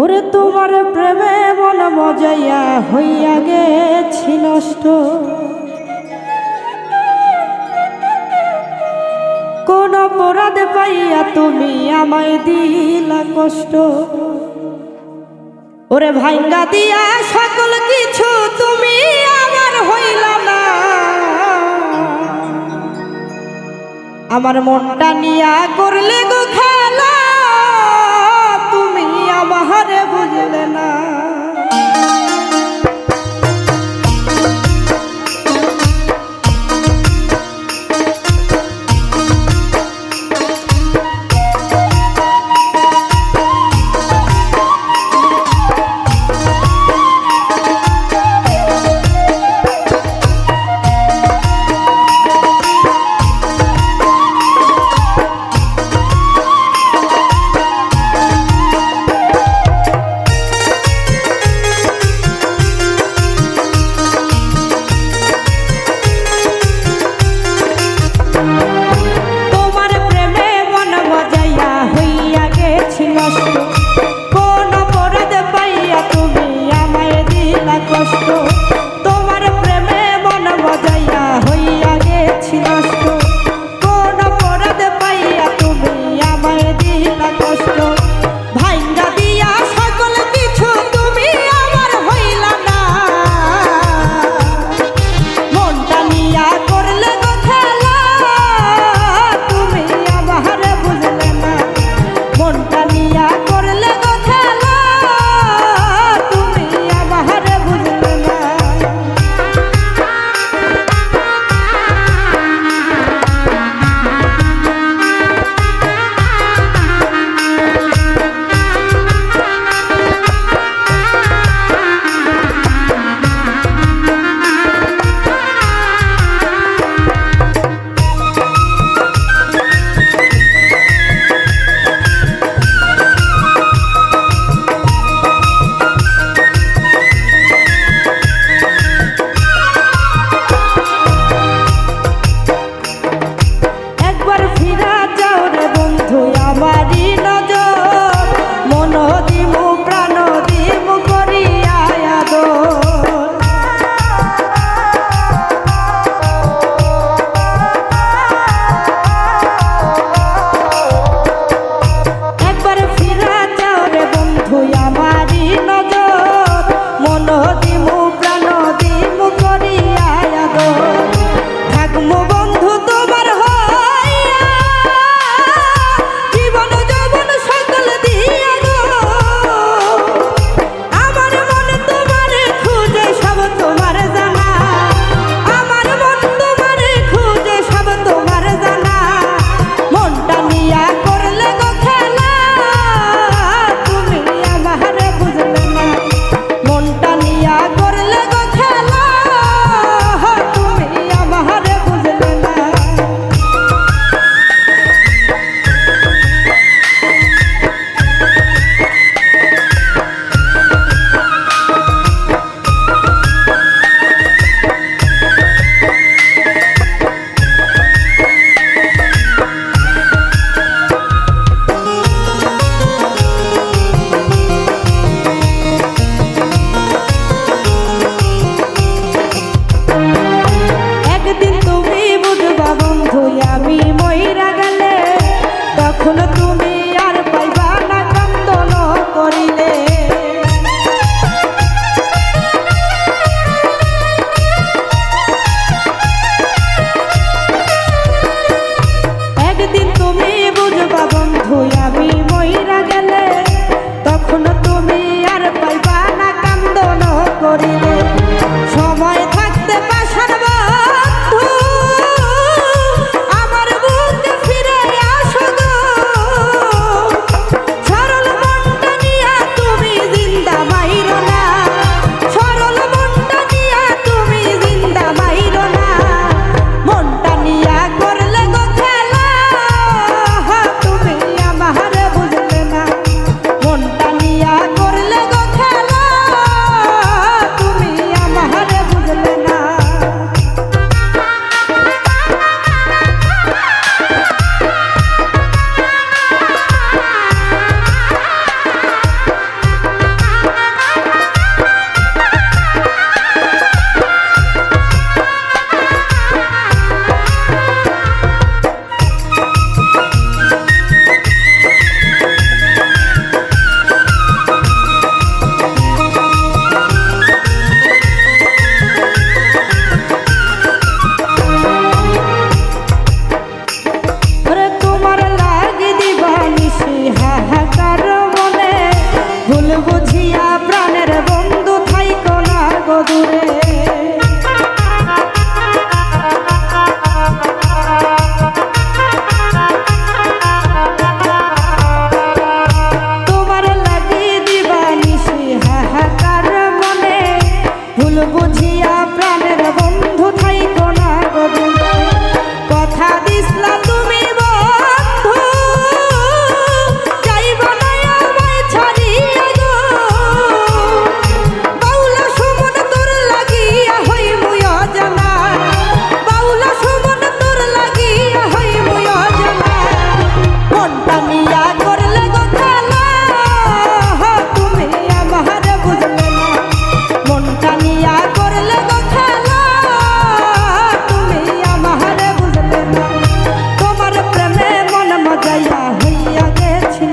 ওরে তোমার প্রেমে মন মজাইয়া হইয়া গেছি নষ্ট, কোন অপরাধ পাইয়া তুমি আমায় দিলা কষ্ট। ওরে ভাঙ্গা দিয়া সকল কিছু তুমি আমার হইলা না, আমার মনটা নিয়া করলে গো খেলা, তুমি আমারে বুঝলে না।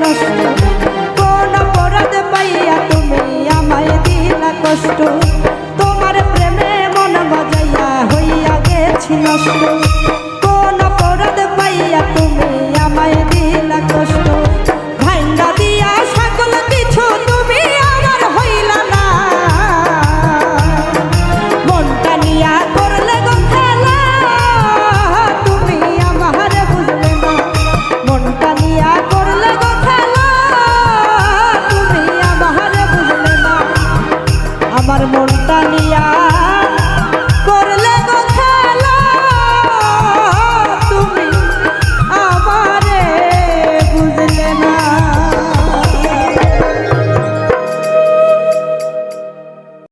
নষ্ট। কোন অপরাধ পাইয়া তুমি আমায় দিলা কষ্ট, তোমার প্রেমে মন বাজাইয়া হইয়া গেছি নষ্ট। কোন অপরাধ পাইয়া তুমি আমায় দিলা কষ্ট, ভাঙ্গা দিয়া সকল কিছু তুমি আমার হইলা না। মনটা নিয়া করলে গো খেলা, তুমি আমারে বুঝলে না। মনটা নিয়া করলে গো খেলা, তুমি আমারে বুঝলে না। আমার মনটা নিয়া